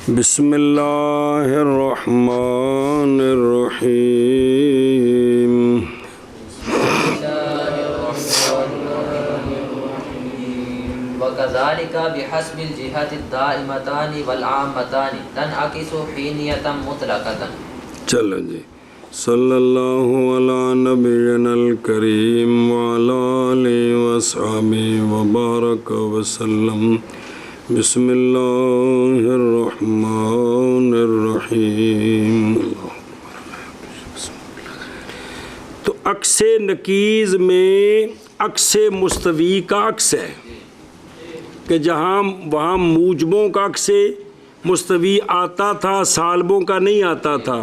بسم اللہ الرحمن الرحیم وَكَذَلِكَ بِحَسْبِ الْجِهَةِ الدَّائِمَتَانِ وَالْعَامَّتَانِ تَنْعَكِسُ حِينِيَةً مُطْلَقَةً۔ چلو جی، صلی اللہ علی نبینا الکریم وعلی آلہ وصحبہ وبارک وسلم۔ بسم اللہ الرحمن الرحیم۔ تو عکس نکیز میں عکس مستوی کا عکس ہے کہ جہاں وہاں موجبوں کا عکس مستوی آتا تھا، سالبوں کا نہیں آتا تھا،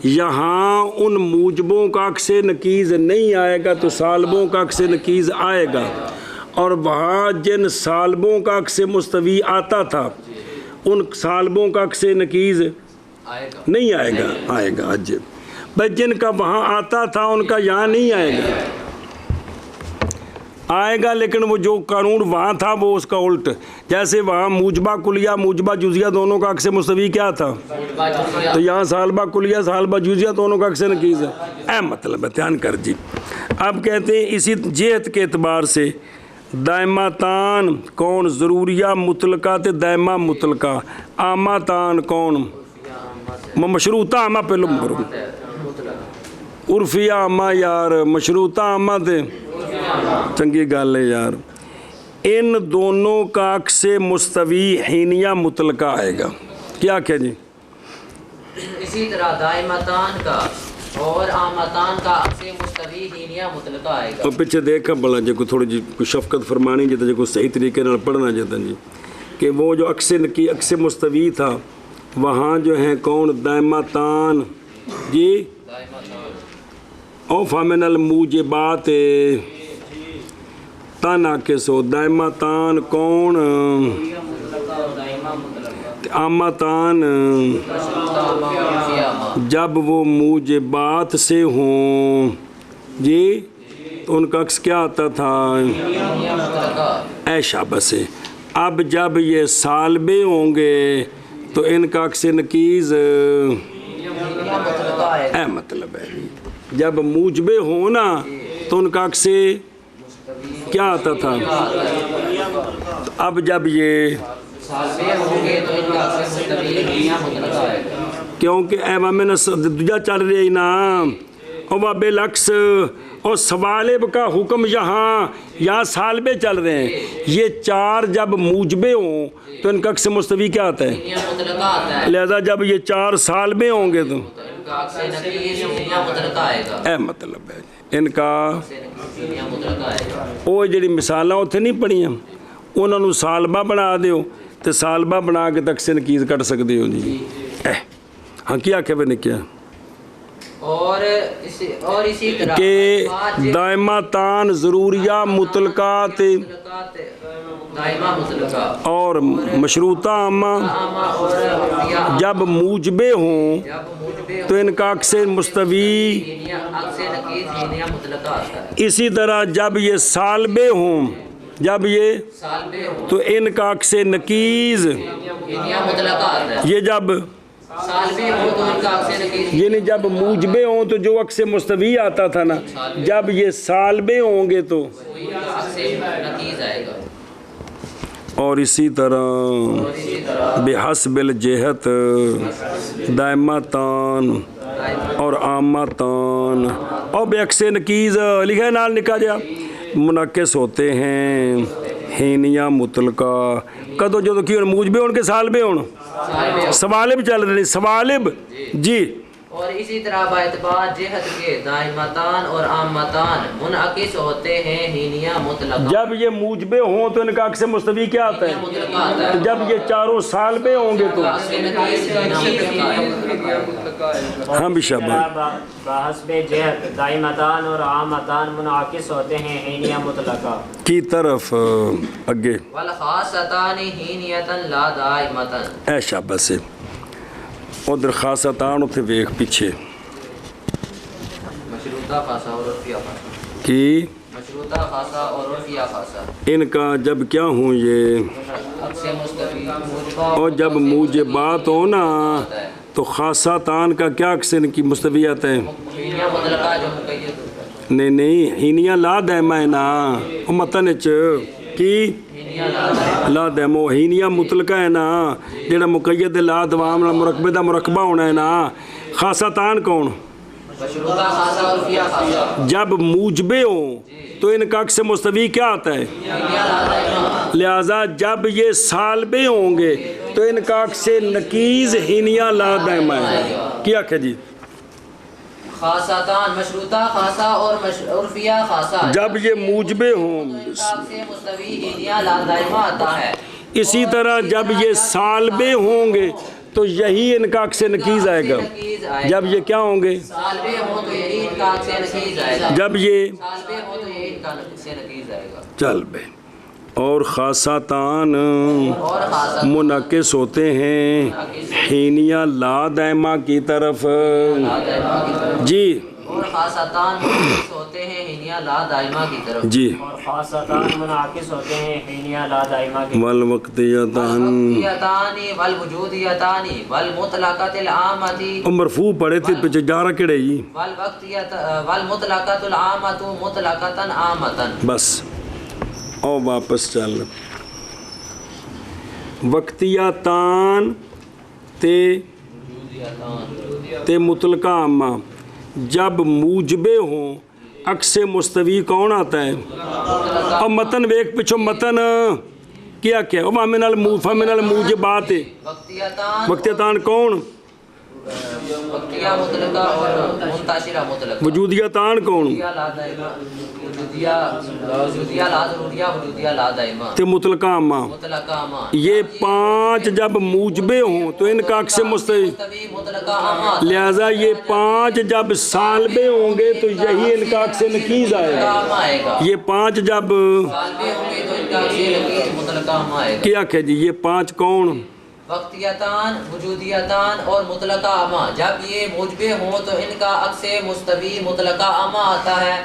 یہاں ان موجبوں کا عکس نکیز نہیں آئے گا تو سالبوں کا عکس نکیز آئے گا، اور وہاں جن سالبوں کا عکس مستوی آتا تھا ان سالبوں کا عکس نکیز نہیں آئے گا، آئے گا بھائی جن کا وہاں آتا تھا ان کا یہاں نہیں آئے گا، آئے گا لیکن وہ جو قانون وہاں تھا وہ اس کا الٹ، جیسے وہاں موجبہ کلیہ موجبہ جزیہ دونوں کا عکس مستوی کیا تھا، تو یہاں سالبہ کلیہ سالبہ جزیہ دونوں کا عکس نکیز ہے۔ مطلب ہے دھیان کر جی۔ اب کہتے ہیں اسی جہت کے اعتبار سے دائمتان کون؟ ضروریہ مطلقہ تے دائمہ مطلقہ، عامتان کون؟ مشروطہ عامہ پہلو کرو، عرفیہ عامہ یار، مشروطہ عامہ تے چنگی گل ہے یار۔ ان دونوں کا عکس مستوی حینیہ مطلقہ آئے گا، کیا کیا جی؟ اسی طرح دائمتان کا اور عامتان کا عکس مستوی حینیہ مطلقہ آئے گا۔ اور پیچھے دیکھا بڑا جی کو تھوڑی جی کوئی شفقت فرمانی جاتا جی کوئی صحیح طریقے نال پڑھنا جاتا جی کہ وہ جو عکس مستوی تھا وہاں جو ہیں کون؟ دائمتان جی، اوفا من الموجبات تنعکسو، دائمتان کون؟ عامتان جب وہ موجبات سے ہوں جی تو ان کا عکس کیا آتا تھا؟ شاباش سے۔ اب جب یہ سالبے ہوں گے تو ان کا عکس نکیز مطلب ہے جب موجبے ہوں نا تو ان کا عکس کیا آتا تھا، اب جب یہ کیونکہ میں نے دوجا چل رہی نا اور بالعکس اور سوالب کا حکم یہاں سالبے چل رہے ہیں، یہ چار جب موجبے ہوں تو ان کا عکس مستوی کیا آتا ہے، لہذا جب یہ چار سالبے ہوں گے تو مطلب ہے ان کا وہ جڑی مثالاں اتنے نہیں پڑھیاں انہوں نے سالبہ بنا دیو تو سالبہ بنا کے عکس نکیز کٹ سکتے ہو جی۔ ہاں کیا کہ میں نے کیا اور اسی طرح کہ دائمتان ضروریہ مطلقات اور مشروطہ عامہ جب موجبے ہوں تو ان کا عکس مستوی، اسی طرح جب یہ سالبے ہوں تو ان کا عکس نکیز، یہ جب یعنی جب موجبے ہوں تو جو عکس مستوی آتا تھا نا جب یہ سالبے ہوں گے تو، اور اسی طرح بحسب الجہت دائمتان اور عامتان اور بعکس نکیز لکھے نال نکا جا منعکس ہوتے ہیں حینیہ مطلقہ کدو جو کی موجبے ہون کے سالبے ہون، سوالب چل رہے سوالب جی۔ اور اسی طرح باعتبار جہت کے دائمتان اور عامتان منعکس ہوتے ہیں حینیہ مطلقہ، جب یہ موجبے ہوں تو ان کا عکس مستوی کیا آتا ہے، جب یہ چاروں سالبے ہوں گے تو ہاں بھی شاباش۔ بحسب جہت دائمتان اور عامتان منعکس ہوتے ہیں حینیہ مطلقہ کی طرف اگے والخاصتان حینیۃ لا دائمۃ، شاباش سے ادھر خاصتان اتنے ویخ پیچھے مشروطہ خاصہ اور عرفیہ خاصہ کی مشروطہ خاصہ اور عرفیہ خاصہ ان کا جب کیا ہوں یہ عکس مستوی موجبہ اور جب موجبات ہو نا تو خاصہ تان کا کیا عکس ان کی مستویات ہے ہینیہ مطلقہ جو مقید ہوتا نہیں ہینیاں لا دائمہ ہے نا وہ متن چ کی ہینیہ لا لا دائمہ ہینیاں مطلقہ ہے نا جڑا مقید لا دوام مرکبے دا مرکبہ ہونا ہے نا خاصہ تان کون مشروطہ خاصہ اور عرفیہ خاصہ جب موجبے ہوں تو ان کا عکس مستوی کیا آتا ہے ہینیہ لا دائمہ لہٰذا جب یہ سالبے ہوں گے تو ان کا عکس نکیز ہینیاں لا دائمہ ہے کیا کہ جی خاصتان مشروطہ خاصہ اور عرفیہ خاصہ جب یہ موجبے ہوں تو ان کا عکس مستوی ہینیہ لا دائمہ آتا ہے اسی طرح جب یہ سالبے ہوں گے تو یہی ان کا عکس نکیز آئے گا جب یہ کیا ہوں گے سالبے ہوں تو یہی ان کا عکس نکیز آئے گا جب یہ سالبے ہوں تو یہی ان کا عکس نکیز آئے گا چل بے اور خاصہ تان اور خاصہ منعکس ہوتے ہیں ہینیہ لا دائمہ کی طرف لا دائمہ کی طرف جی اور خاصتان منعکس ہوتے ہیں ہینیہ لا دائمہ کی طرف جی اور خاصتان منعکس ہوتے ہیں ہینیہ لا دائمہ کی والوقتیتان والوقتیتانی والوجودیتانی والمطلقۃ العامۃ مرفوع پڑھے تھے پیچھے جارہ کڑے جی والمطلقۃ العامۃ مطلقۃ عامۃ بس اور واپس چل وقتیتان تے مطلقہ عامہ جب موجبے ہوں عکس مستوی کون آتا ہے اور متن ویک پچھو متن کیا کیا فمن الموجبات وقتیتان کون وقتیہ مطلقہ اور منتشرہ مطلقہ وجودیتان کون وجودیہ لا دائمہ وجودیہ لا ضروریہ وجودیہ لا دائمہ تے مطلقہ عامہ مطلقہ عامہ یہ پانچ جب موجبے ہوں تو ان کا عکس مستوی مطلقہ عامہ لہذا یہ پانچ جب سالبے ہوں گے تو یہی ان کا عکس نکیز آئے گا عامہ آئے گا یہ پانچ جب سالبے ہوں گے تو ان کا عکس نکیز مطلقہ عامہ آئے گا کیا کہ جی یہ پانچ کون وقتیتان وجودیتان اور مطلقہ عامہ جب یہ موجبے ہوں تو ان کا عکس مستوی مطلقہ عامہ آتا ہے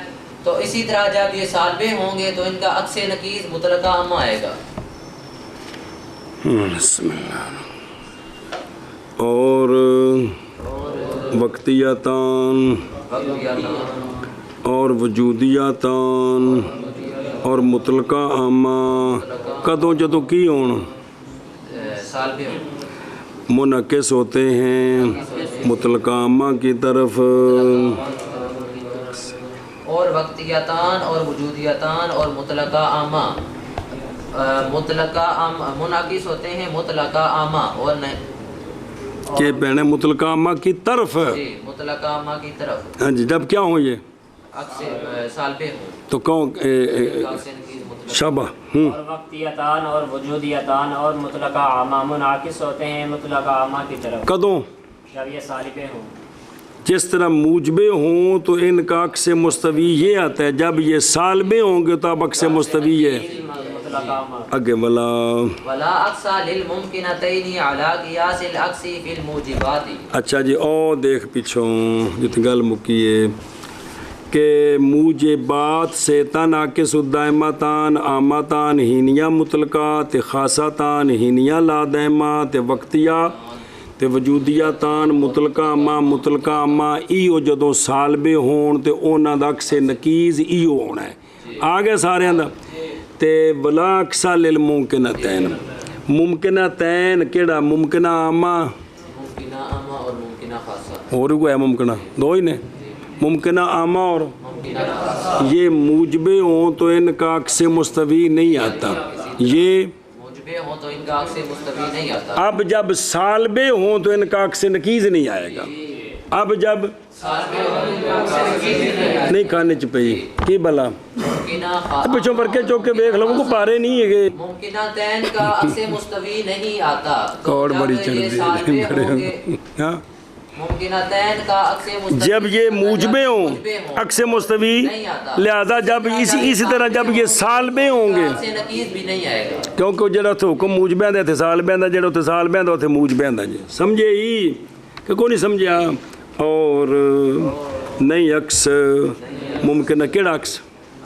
تو اسی طرح جب یہ سالبے ہوں گے تو ان کا عکس نکیز مطلقہ عامہ آئے گا بسم اللہ اور وقتیتان اور وجودیتان اور مطلقہ عامہ کدوں جدوں کی ہون سالبے ہوں منعکس ہوتے ہیں مطلقہ عامہ کی طرف اور وقتیتان اور وجودیتان اور مطلقہ عامہ منعکس ہوتے ہیں مطلقہ عامہ اور کہ پہنے مطلقہ عامہ کی طرف جی مطلقہ عامہ کی طرف ہاں جی جب کیا ہوں یہ عکس سالبے ہوں تو کون عکس نکیز مطلقہ شبہ اور وقتیتان اور وجودیتان اور مطلقہ عامہ منعکس ہوتے ہیں مطلقہ عامہ کی طرف کدوں جب یہ سالبے ہوں جس طرح موجبے ہوں تو ان کا عکس مستوی یہ آتا ہے جب یہ سالبے ہوں گے تو اب عکس مستوی ہے مطلقہ عامہ اگے ولا ولا عکس للممکنتین علی قیاس العکس فی الموجبات اچھا جی او دیکھ پیچھوں جتنی گل مکی ہے کہ موجبات سے تن عاکس الدائمتان عامتان ہینیہ مطلقہ تے خاصتان ہینیہ لا دائمہ تے وقتیہ تے وجودیتان مطلقہ عامہ ایو جدوں سالبے ہون تے اونا دا عکس نکیز ایو ہونا ہے آگے سارے دا تے ولا عکس للممکنتین ممکنتین کیڑا ممکنہ عامہ ممکنہ عامہ اور ممکنہ خاصہ اور کوئی ہے ممکنہ دو ہی نے ممکنہ عامہ اور ممکنہ خاصہ یہ موجبے ہوں تو ان کا عکس مستوی نہیں آتا یہ موجبے ہوں تو ان کا عکس مستوی نہیں آتا اب جب سالبے ہوں تو ان کا عکس نکیز نہیں آئے گا اب جب سالبے ہوں تو ان کا عکس نکیز نہیں آتا نہیں کھانے چپئی کی بلا ممکنہ خاصہ پچھوں پر کے چوکے بیک لوگوں کو پارے نہیں ہے گے ممکنتین کا عکس مستوی نہیں آتا کوڑ بڑی چڑھ یہ سالبے ہوں گے ہاں ممکنتین کا عکس مستوی جب یہ موجبے ہوں عکس مستوی لہذا جب اسی طرح جب یہ سالبے ہوں گے عکس نکیز بھی نہیں آئے گا کیونکہ جڑا تو حکم موجبے دے تھے سالبے دا جڑا تے سالبے دا تے موجبے دا جی سمجھے ہی کہ کوئی نہیں سمجھا اور نہیں عکس ممکن ہے کیڑا عکس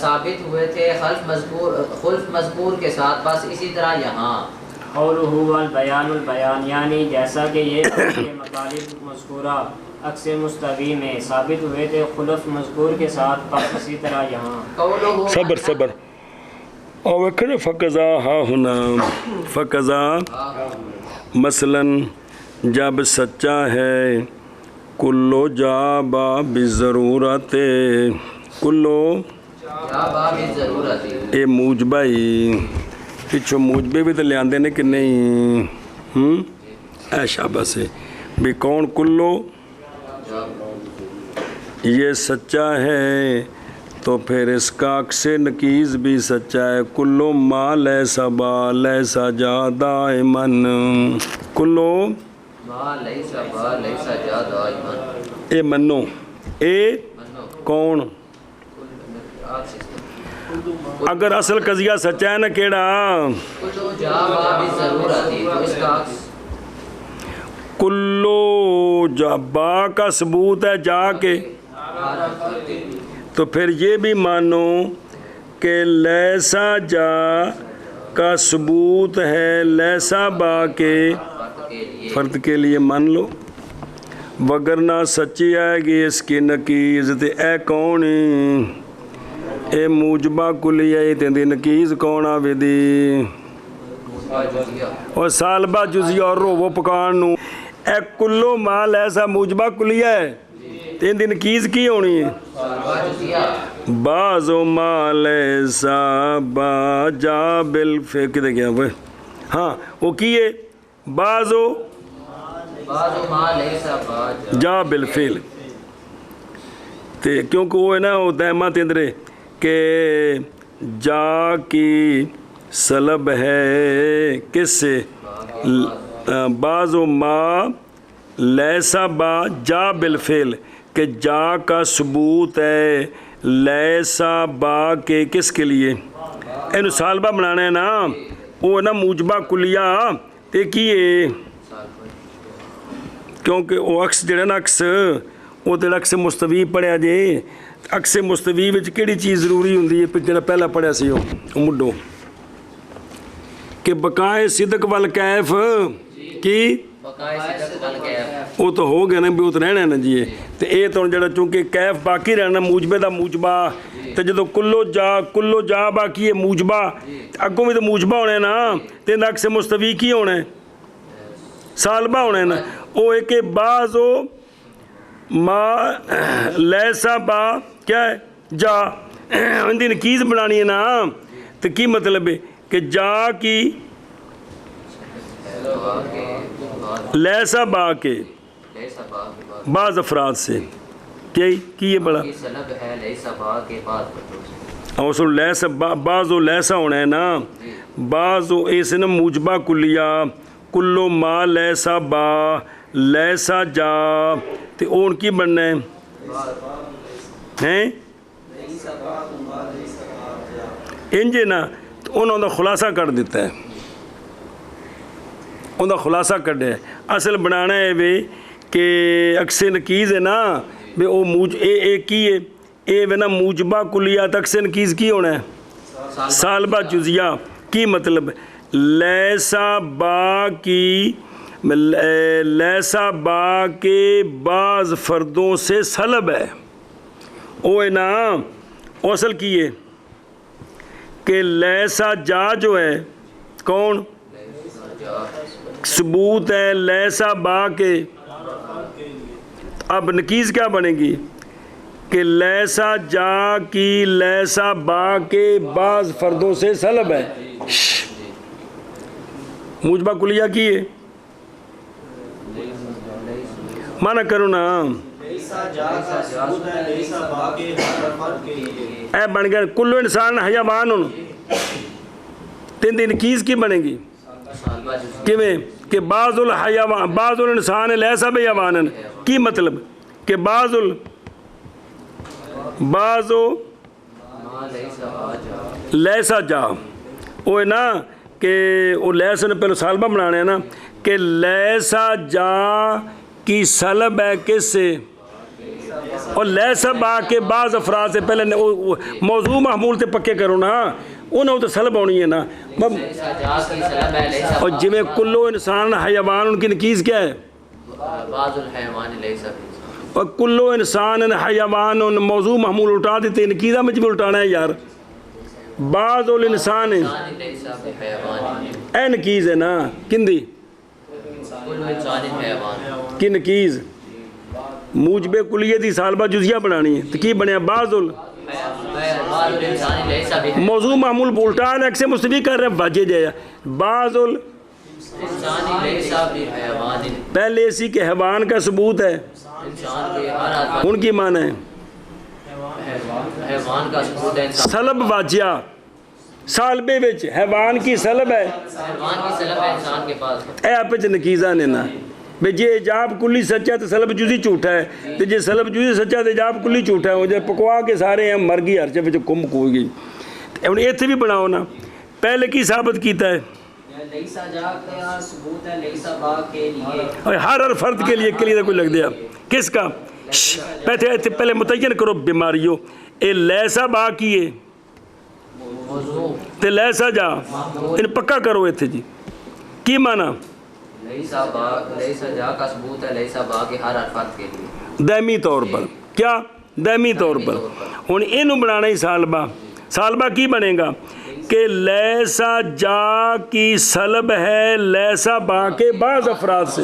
ثابت ہوئے تھے خلف مذکور کے ساتھ، بس اسی طرح یہاں قوله والبیان البیان، یعنی جیسا کہ یہ کے مطالب مذکورہ عکس مستوی میں ثابت ہوئے تھے خلف مذکور کے ساتھ، بس اسی طرح یہاں قولہ صبر اور وکر فقضا ہا ہونا فقضا مثلاً جب سچا ہے کلو جابا بضرورت کلو یا باب ضرورت، اے موجبہ ہی پچھو موجبے بھی تو لے آندے نے کہ نہیں اے شاباش ہے بھی کون کلو یہ سچا ہے تو پھر اس کا عکس نکیز بھی سچا ہے کلو ما لیسا با لیسا جا دائمن کلو ما لیسا با لیسا جا دائمن اے منو اے کون اگر اصل قضیہ سچا ہے نا کیڑا کلو جا باب ضرورت، تو اس کا عکس کلو جا با کا ثبوت ہے جا کے، تو پھر یہ بھی مانو کہ لیسا جا کا ثبوت ہے لیسا با کے فرد کے لیے مان لو، وگرنہ سچی آئے گی اس کی نکیز تے اے کونی اے موجبہ کلیہ تے نکیز کون آوے دی اور سالبہ جزیہ اور رو پکان نو اے کلو مال ایسا موجبہ کلیہ ہے تین دن کیز کی ہونی ہے بعضو مال ایسا با جا بالفعل کدھے گیا وہ ہاں وہ کیے بعضو مال ایسا با جا بالفعل کیونکہ وہ ہے نا وہ دائمہ تندرے کہ جا کی سلب ہے کس سے بعض و ما لیسا با جا بالفعل کہ جا کا ثبوت ہے لیسا با کے کس کے لیے اینو سالبہ بنانا ہے نا وہ نا موجبہ کلیہ تے کیے کیونکہ وہ عکس جڑا نا عکس وہ تے عکس مستوی پڑھیا جے عکس مستوی وچ کیڑی چیز ضروری ہوندی ہے جڑا پہلا پڑھیا سی وہ مڈو کہ بقائے صدق والکیف کی وہ تو ہو گیا نا بھی وہ تو رہنا ہے نا جی تے اے تو جڑا چونکہ کیف باقی رہنا موجبے دا موجبہ تے جدو کلو جا باقی ہے موجبہ اگوں بھی تو موجبہ ہونے نا تے عکس مستوی کی ہونے سالبہ ہونے نا وہ ایک بعض و ما لیسا با کیا ہے جا ان دی نکیز بنانی ہے نا تو کی مطلب ہے کہ جا کی لیسا با کے بعض افراد سے کیا کی یہ بڑا اور سن لیسا بعض و لیسا ہونا ہے نا بعض و ایسے نا موجبہ کلیہ کلو ما لیسا با لیسا جا تے اون کی بننا ہے انجے نا تو انہوں دا خلاصہ کر دیتا ہے انہوں دا خلاصہ کر دے اصل بنانا ہے بھی کہ عکس نکیز ہے نا بھی او اے کی ہے اے بھی نا موجبہ کلیات عکس نکیز کی ہونا ہے سالبہ جزیہ کی مطلب لیسا با کی لیسا با کے بعض فردوں سے سلب ہے وہ ہے نا اصل کی ہے کہ لیسا جا جو ہے کون ثبوت ہے لیسا با کے اب نکیز کیا بنے گی کہ لیسا جا کی لیسا با کے بعض فردوں سے سلب ہے موجبہ کلیہ کی ہے مانا کرو نا اے بن گیا کلو انسان حیوان تین دن کیز کی بنے گی کہ بعض الانسان لیسا بیوانن کی مطلب کہ بعض لیسا جا وہ ہے نا کہ وہ لیسا نے پہلے سالبہ بنانے ہیں نا کہ لیسا جا کی سلب ہے کس سے اور لیسا با کے بعض افراد سے پہلے موضوع محمول تے پکے کرو نا انہوں تو سلب ہونی ہے نا. لیسا جا کی سلب ہے لیسا اور جویں کلو انسان حیوان ان کی نکیز کیا ہے؟ بعض الحیوان لیسا اور کلو انسان حیوان موضوع محمول اٹھا دیتے نکیزہ میں بھی اٹھانا ہے یار. بعض الانسان لیسا بحیوان اے نکیز ہے نا کندی کل انسان حیوان کی نکیز موجب کلیت دی سالبہ جزیہ بنانی ہے تو کی بنیا بعض بعض الانسان لیسا موضوع معمول الٹا ایک سے مستوی کر رہے ہیں واجہ جایا بعض انسان لیسا بحیوان پہلے اسی کے حیوان کا ثبوت ہے انسان کے ہر آدمی ان کی معنی ہے حیوان کا ثبوت ہے انسان سلب واجہ سالبے وچ حیوان کی سلب ہے حیوان کی سلب ہے انسان کے پاس اے آپ چ نکیزہ نے نا بے جے اجاب کلی سچا ہے تو سلب جزی جھوٹا ہے تو جے سلب جزی سچا ہے تو اجاب کلی جھوٹا ہے وہ جے پکوا کے سارے ہیں مر گئی ہر چے وچ کم کوئی گئی انہیں ایتھے بھی بناؤ نا پہلے کی ثابت کیتا ہے لیسا جا کا ثبوت ہے لیسا با کے لیے اور ہر فرد کے لیے کلیدہ کوئی لگ دیا کس کا پہلے متعین کرو بیماریوں اے لیسا با کیے موضوع تے لیسا جا ان پکا کرو ایتھے جی کی معنی لیسا جا کا ثبوت ہے لیسا با کے ہر فرد کے لیے دائمی طور پر کیا دائمی طور پر ہن اینو بنانا ہی سالبہ کی بنے گا کہ لیسا جا کی سلب ہے لیسا با کے بعض افراد سے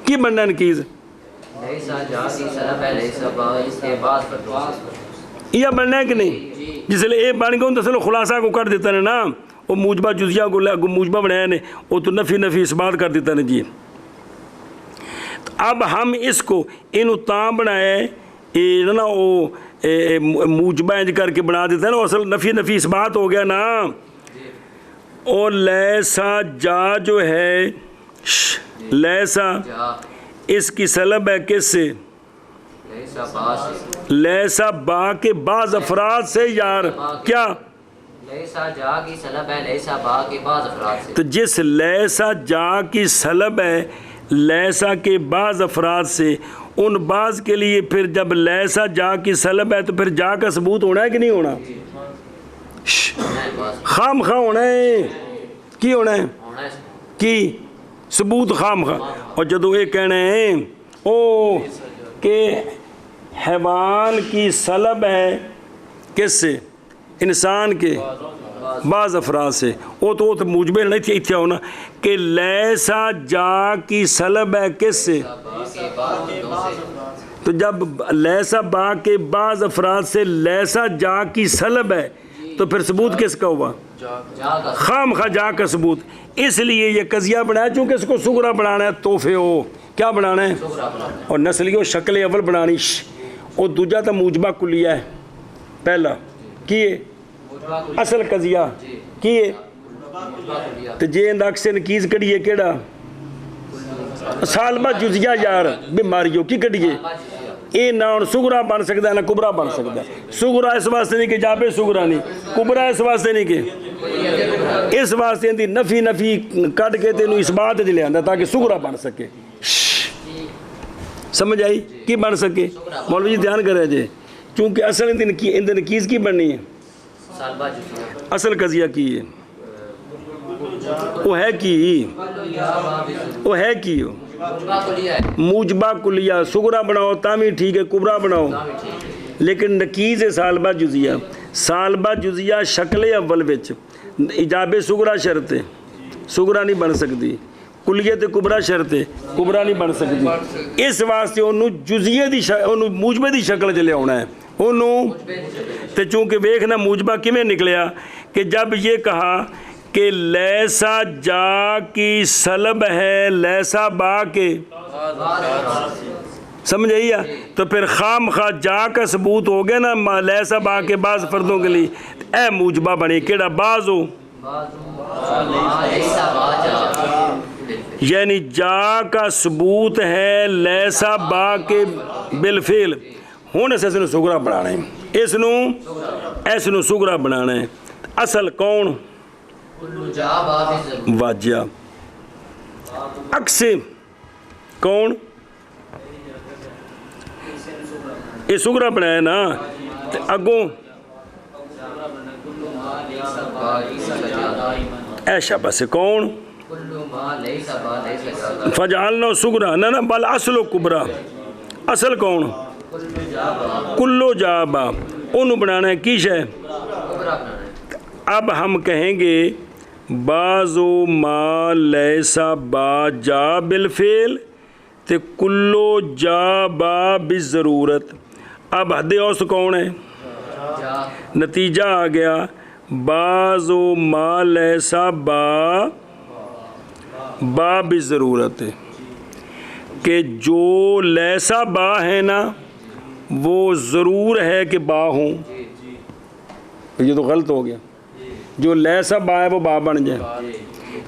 کی بننا نکیز لیسا جا کی سلب ہے لیسا با اس کے بعد فردوس یہ بننا ہے کہ نہیں جس لئے اے بن گئے ان تو خلاصہ کو کر دیتا ہے نا وہ موجبہ جزیہ کو موجبہ بنایا نے وہ تو نفی اس بات کر دیتا ہے جی. اب ہم اس کو انہوں تاں بنائے نا وہ موجبہ انج کر کے بنا دیتا ہے نا اصل نفی اس بات ہو گیا نا. اور لیسا جا جو ہے لیسا اس کی سلب ہے کس سے لیسا با سے لیسا با کے بعض افراد سے یار کیا لیسا جا کی سلب ہے لیسا با کے بعض افراد سے تو جس لیسا جا کی سلب ہے لیسا کے بعض افراد سے ان بعض کے لیے پھر جب لیسا جا کی سلب ہے تو پھر جا کا ثبوت ہونا ہے کہ نہیں ہونا خام خواہ ہونا ہے کی ہونا ہے کی ثبوت خام خواہ. اور جدو یہ کہنا ہے او کہ حیوان کی سلب ہے کس سے انسان کے بعض افراد سے وہ تو موجبہ نہیں تھی اتھیا ہونا کہ لیسا جا کی سلب ہے کس سے تو جب لیسا با کے بعض افراد سے لیسا جا کی سلب ہے تو پھر ثبوت کس کا ہوا خام خواہ جا کا ثبوت. اس لیے یہ قضیہ بنایا چونکہ اس کو سغرا بنانا ہے توفے ہو کیا بنانا ہے اور نسلی و شکل اول بنانی اور دوجہ تا موجبہ کلیہ ہے پہلا کیے اصل قضیہ کیے تو جے انداک سے نکیز کڑیے کیڑا سالبہ جزیہ یار بیماریوں کی کڑیے اے نہ سغرا بن سکتا ہے نہ کبرا بن سکتا ہے. سغرا اس واسطے نہیں کہ جابے سغرا نہیں کبرا اس واسطے نہیں کہ اس واسطے اندھی نفی کٹ کے تینوں اس بات دے لے آندا تاکہ سغرا بن سکے. سمجھ آئی کی بن سکے مولوی جی دھیان کرے جے چونکہ اصل اندھی نکیز کی بننی ہے اصل قضیہ کی ہے وہ ہے کی موجبہ کلیہ سغرا بناؤ تامی ٹھیک ہے کبرا بناؤ لیکن نکیز ہے سالبہ جزیہ شکل اول وچ ایجاب سغرا شرط ہے سغرا نہیں بن سکتی کلیت کبرا شرط ہے کبرا نہیں بن سکتی. اس واسطے انہوں جزیہ دی انہوں موجبہ دی شکل چلے ہونا ہے انہوں تے چونکہ ویکھنا موجبہ کیویں نکلیا کہ جب یہ کہا کہ لیسا جا کی سلب ہے لیسا با کے سمجھ آئی تو پھر خام خواہ جا کا ثبوت ہو گیا نا لیسا با کے بعض فردوں کے لیے اے موجبہ بنے کیڑا بعض ہو یعنی جا کا ثبوت ہے لیسا با کے بالفعل ہوں اس نے سغرا بنانا ہے اس نو سغرا بنانا ہے. اصل کون واجہ عکس کون یہ سغرا بنایا نا تے اگوں ایشا بس کون فجعلنا سغرا نہ بل اصل کبرا اصل کون کلو جابا انہوں بنانا ہے کی شے اب ہم کہیں گے بعضو ما لیسا با جا بالفعل تے کلو جا با بالضرورت اب حد اوس کون ہے نتیجہ آ گیا بعضو ما لیسا با بالضرورت کہ جو لیسا با ہے نا وہ ضرور ہے کہ با ہوں یہ تو غلط ہو گیا جو لیسا با ہے وہ با بن جائے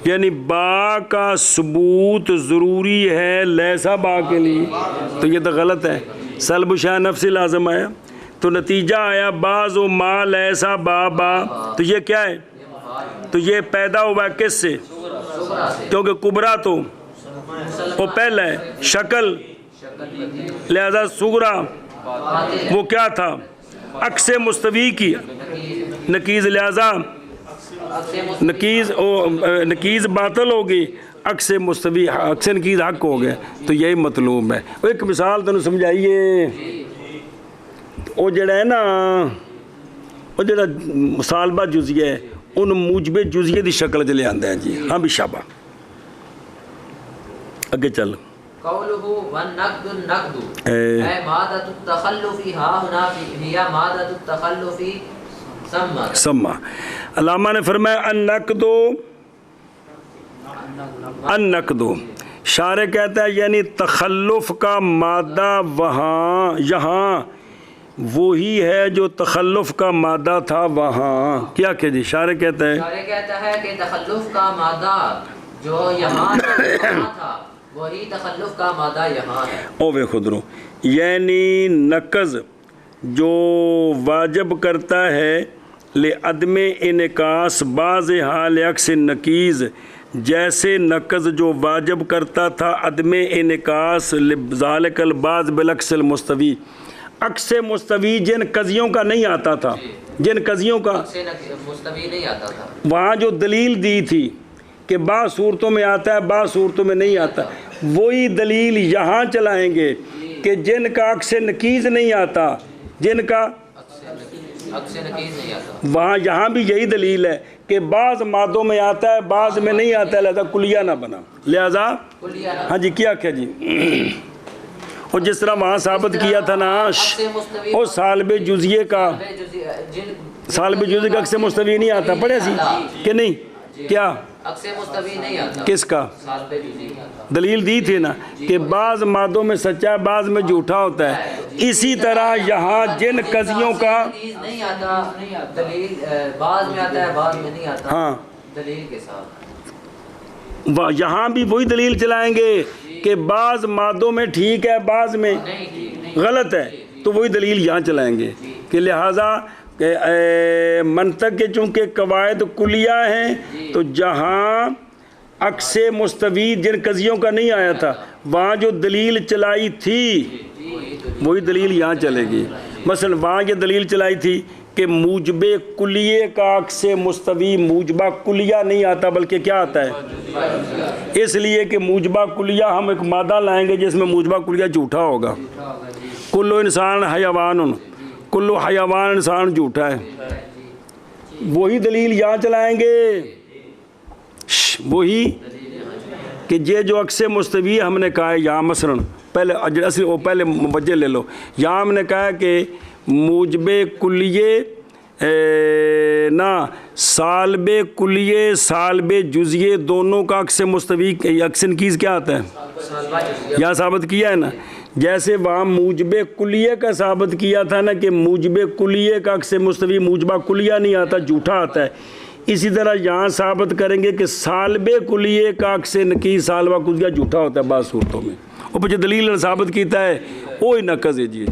یعنی با کا ثبوت ضروری ہے لیسا با کے لیے تو یہ تو غلط ہے سلب شاہ نفس لازم آیا تو نتیجہ آیا بعض و ما لیسا با تو یہ کیا ہے تو یہ پیدا ہوا ہے کس سے کیونکہ کبرا تو وہ پہلا ہے شکل لہذا سغرا وہ کیا تھا عکس مستوی کی نکیز لہذا نکیز باطل ہوگی عکس مستوی عکس نکیز حق ہو گیا تو یہی مطلوب ہے ایک مثال تمہیں سمجھائیے وہ جڑا ہے نا وہ جڑا مصالبہ جزیہ ہے ان موجب جزیہ دی شکل چلے آندہ ہے جی ہاں بھی شابہ اگے چل قولہ والنقد النقد اے مادۃ التخلف ہا ہنا ہی مادۃ التخلف سما علامہ نے فرمایا النقد شارح کہتا ہے یعنی تخلف کا مادہ وہاں یہاں وہی ہے جو تخلف کا مادہ تھا وہاں کیا کہ جی شارح کہتا ہے کہ تخلف کا مادہ جو یہاں تھا وہی تخلف کا مادہ یہاں ہے اوے خود رو یعنی نقض جو واجب کرتا ہے لعدم انعکاس بعض حال عکس نکیز جیسے نقض جو واجب کرتا تھا عدم انعکاس ذالک البعض بالعکس المستوی عکس مستوی جن قضیوں کا نہیں آتا تھا جن قضیوں کا مستوی نہیں آتا تھا وہاں جو دلیل دی تھی کہ بعض صورتوں میں آتا ہے بعض صورتوں میں نہیں آتا وہی دلیل یہاں چلائیں گے کہ جن کا عکس نکیز نہیں آتا جن کا وہاں یہاں بھی یہی دلیل ہے کہ بعض مادوں میں آتا ہے بعض میں نہیں آتا ہے لہذا کلیہ نہ بنا لہذا ہاں جی کیا جی اور جس طرح وہاں ثابت کیا تھا نا وہ سالب جزیے کا عکس مستوی نہیں آتا پڑھے سی کہ نہیں کیا کس کا دلیل دی تھی نا کہ بعض مادوں میں سچا ہے بعض میں جھوٹا ہوتا ہے اسی طرح یہاں جن قضیوں کا نہیں آتا دلیل بعض میں آتا ہے بعض میں نہیں آتا ہاں دلیل کے ساتھ یہاں بھی وہی دلیل چلائیں گے کہ بعض مادوں میں ٹھیک ہے بعض میں غلط ہے تو وہی دلیل یہاں چلائیں گے کہ لہٰذا کہ منطق کے چونکہ قواعد کلیہ ہیں تو جہاں عکس مستوی جن قضیوں کا نہیں آیا تھا وہاں جو دلیل چلائی تھی وہی دلیل یہاں چلے گی مثلا وہاں یہ دلیل چلائی تھی کہ موجب کلیے کا عکس مستوی موجبہ کلیہ نہیں آتا بلکہ کیا آتا ہے اس لیے کہ موجبہ کلیہ ہم ایک مادہ لائیں گے جس میں موجبہ کلیہ جھوٹا ہوگا کلو انسان حیوان کلو حیوان انسان جھوٹا ہے وہی دلیل یہاں چلائیں گے وہی کہ یہ جو عکس مستوی ہم نے کہا ہے یہاں مثلا پہلے وجہ لے لو یہاں ہم نے کہا کہ موجب کلیے نا سالب کلیے سالب جزیے دونوں کا عکس مستوی عکس نکیز کیا آتا ہے یہاں ثابت کیا ہے نا جیسے وہاں موجب کلیے کا ثابت کیا تھا نا کہ موجب کلیے کا عکس مستوی موجبہ کلیہ نہیں آتا جھوٹا آتا ہے اسی طرح یہاں ثابت کریں گے کہ سالب کلیے کا عکس نکیز سالبہ کلیہ جھوٹا ہوتا ہے بعض صورتوں میں اور پیچھے دلیل نے ثابت کیتا ہے وہی نقض ہے جی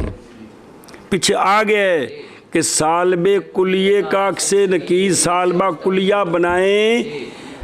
پیچھے آ گیا ہے کہ سالب کلیے کا عکس نکیز سالبہ کلیہ بنائیں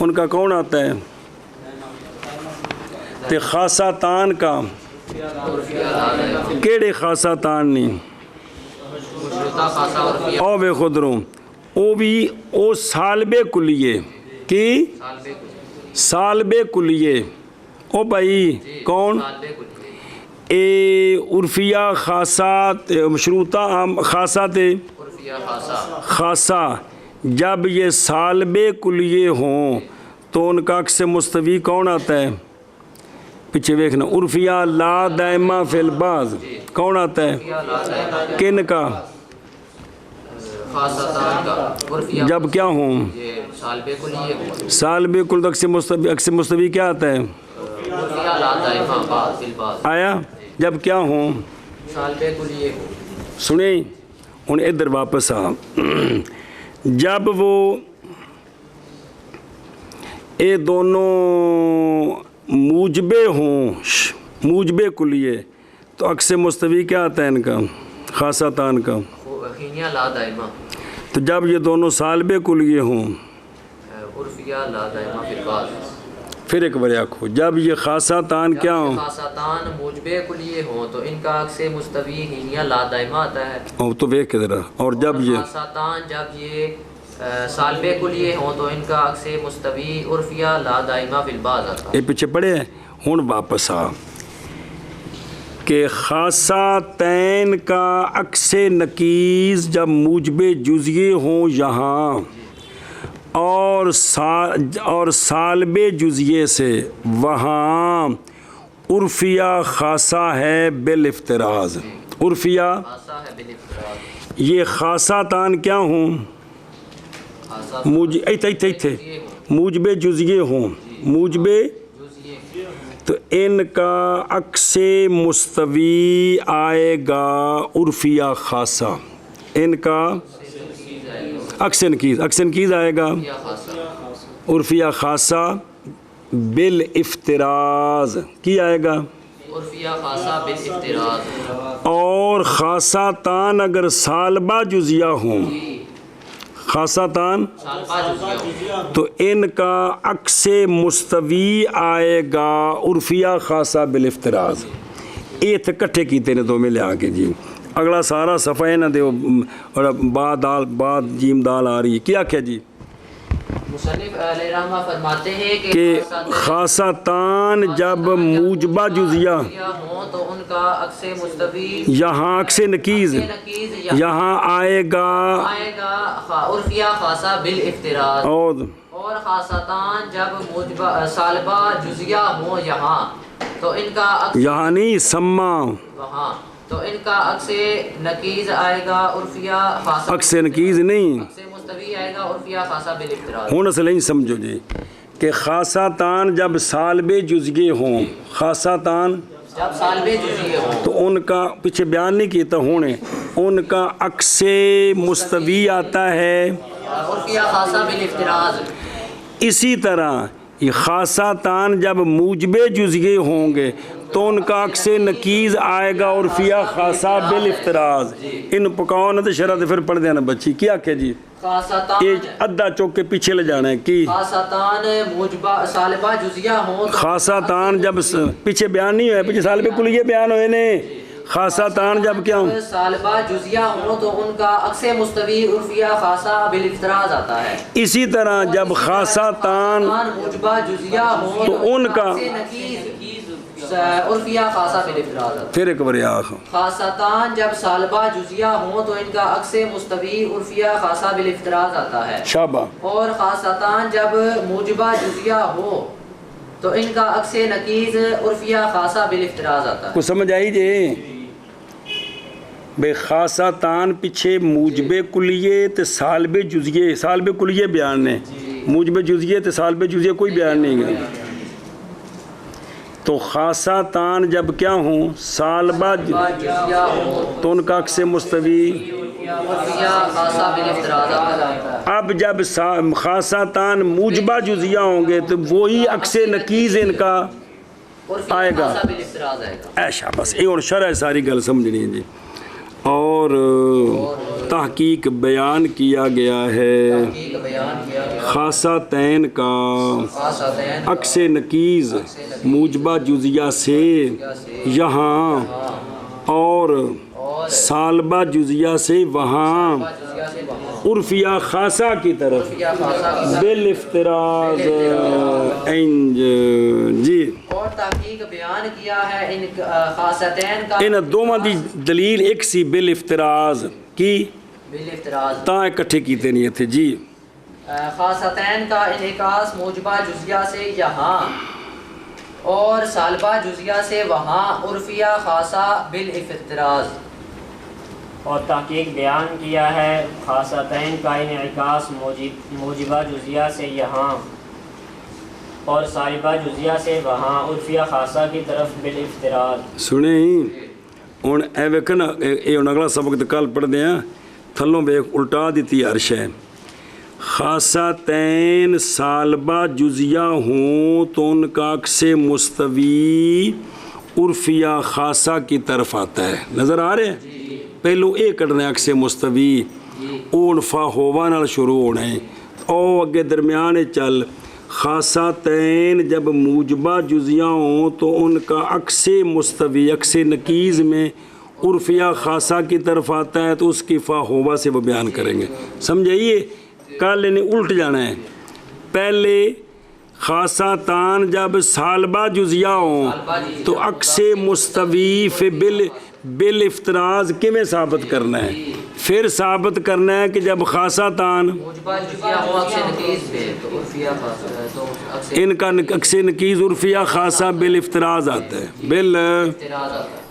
ان کا کون آتا ہے؟ تے خاصہ تان کا کیڑے خاصہ تان نہیں او بے خدروں او بھی او سالب کلیے کی سالب کلیے او بھائی کون اے عرفیہ خاصات مشروطہ خاصات خاصہ جب یہ سالب کلیے ہوں تو ان کا عکس مستوی کون آتا ہے؟ پیچھے دیکھنا عرفیہ لا دائمہ فی البعض کون آتا ہے؟ کن کا؟ جب کیا ہوں سالب کل عکس مستوی کیا آتا ہے؟ آیا جب کیا ہوں سنیں ان ادھر واپس آ جب وہ اے دونوں موجبے ہوں موجبے کلیے تو عکس مستوی کیا آتا ہے ان کا؟ خاصہ تان کا. تو جب یہ دونوں سالبے کلیے ہوں پھر ایک بار آنکھو جب یہ خاصہ تان کیا ہوں خاصہ تان موجبے کلیے ہوں تو ان کا عکس مستوی ہینیا لا دائمہ آتا ہے. اور تو دیکھ کے ذرا اور جب یہ خاصہ تان جب یہ سالبے کلیے ہوں تو ان کا عکس مستوی عرفیہ لا دائمہ فی البعض آتا ہے. یہ پیچھے پڑے ہیں ہون واپس آ کہ خاصہ تین کا عکس نکیز جب موجب جزئیے ہوں یہاں اور سالب جزئیے سے وہاں عرفیہ خاصہ ہے بالافتراض. عرفیہ یہ خاصہ تان کیا ہوں موجب جزئیے ہوں موجب تو ان کا عکس مستوی آئے گا عرفیہ خاصہ ان کا عکس نکیز آئے گا عرفیہ خاصہ بالافتراض کی آئے گا عرفیہ خاصہ بالافتراض. اور خاصہ تان اگر سالبہ جزیہ ہوں خاصہ تان تو ان کا عکس مستوی آئے گا عرفیہ خاصہ بالافتراض. یہ تھے کٹھے کیتے نے دو میں لے آگے جی اگلا سارا صفحہ ہے نا دیو اور بعد جیم دال آ رہی ہے کیا کیا جی مصنف علیہ رحمہ فرماتے ہیں کہ خاصہ تان جب موجبہ جزیہ ہوں تو ان کا عکس مستوی یہاں عکس نکیز یہاں آئے گا عرفیہ خاصہ بالافتراض. اور خاصہ تان جب موجبہ سالبہ جزیہ ہوں یہاں تو ان کا یہاں نہیں سما وہاں تو ان کا عکس نکیز آئے گا عرفیہ خاصہ عکس نکیز نہیں عکس مستوی آئے گا عرفیہ خاصہ بالافتراض. ہوں اصل نہیں سمجھو جی کہ خاصہ تان جب سالب جزئیے ہوں خاصہ تان جب سالب جزئیے ہوں تو ان کا پیچھے بیان نہیں کیتا ہونے ان کا عکس مستوی آتا ہے عرفیہ خاصہ بالافتراض. اسی طرح یہ خاصہ تان جب موجب جزئیے ہوں گے تو ان کا عکس نکیز آئے گا عرفیہ خاصہ بالافتراض. ان پکاؤ نہ تو شرح پھر پڑھ دینا بچی کیا کہ جی یہ ادھا چوک کے پیچھے لے جانا ہے کی خاصہ تان موجبہ سالبہ جزیہ ہوں خاصہ تان جب پیچھے بیان نہیں ہوئے پیچھے سالبہ کلیے بیان ہوئے نے خاصہ تان جب کیا ہوں سالبہ جزیہ ہوں تو ان کا عکس مستوی عرفیہ خاصہ بالافتراض آتا ہے. اسی طرح جب خاصہ تان موجبہ جزیہ ہوں تو ان کا عرفیہ خاصہ بالافتراض آتا ہے. پھر ایک بار آخر خاصہ تان جب سالبہ جزیہ ہوں تو ان کا عکس مستوی عرفیہ خاصہ بالافتراض آتا ہے. شابہ. اور خاصہ تان جب موجبہ جزیہ ہو تو ان کا عکس نکیز عرفیہ خاصہ بالافتراض آتا ہے. کچھ سمجھ آئی جی بے خاصہ تان پیچھے موجب کلیے تے سالب کلیے بیان نے موجب جزئیے تے سالب جزئیے کوئی بیان نہیں ہے. تو خاصہ تان جب کیا ہوں سالبہ تو ان کا عکس مستوی اب جب خاصہ تان موجبہ جزیہ ہوں گے تو وہی عکس نکیز ان کا آئے گا. ایشا بس یہ اور شرح ساری گل سمجھنی ہے جی. اور تحقیق بیان کیا گیا ہے تحقیق بیان کیا گیا خاصتین کا خاصتین عکس نکیز موجبہ جزیہ سے یہاں اور سالبہ جزیہ سے وہاں جزیہ سے وہاں عرفیہ خاصہ کی طرف یا خاصہ بالافتراض انج جی اور تحقیق بیان کیا ہے ان خاصتین کا ان دوواں دی دلیل ایک سی بالافتراض کی بالافتراض تا اکٹھے کیتے نہیں تھے جی خاصتین کا انعکاس موجبہ جزیہ سے یہاں اور سالبہ جزیہ سے وہاں عرفیہ خاصہ بالافتراض اور تحقیق بیان کیا ہے خاصتین کا انعکاس موجبہ جزیہ سے یہاں اور صالبہ جزیہ سے وہاں عرفیہ خاصہ کی طرف بالافتراض سنے ہی ہن اے ویکھنا اے ہن اگلا سبق تے کل پڑھدے ہیں تھلوں ویکھ الٹا دتی ہر شے خاصتین سالبہ جزیہ ہوں تو ان کا عکس مستوی عرفیہ خاصہ کی طرف آتا ہے نظر آ رہے ہیں پہلو اے کٹنا عکس مستوی اون فا ہوا نال شروع ہونا ہے او اگے درمیان چل خاصتین جب موجبہ جزیہ ہوں تو ان کا عکس مستوی عکس نکیز میں عرفیہ خاصہ کی طرف آتا ہے تو اس کی فا ہوا سے وہ بیان کریں گے سمجھائیے کل انہیں الٹ جانا ہے پہلے خاصتان جب سالبہ جزیہ ہوں تو عکس مستوی فی بالافتراض کیویں ثابت کرنا ہے پھر ثابت کرنا ہے کہ جب خاصتان موجبہ جزیہ ہو عکس نکیز پہ تو عرفیہ خاصہ تو عکس ان کا عکس نکیز عرفیہ خاصہ بالافتراض آتا ہے افتراض آتا ہے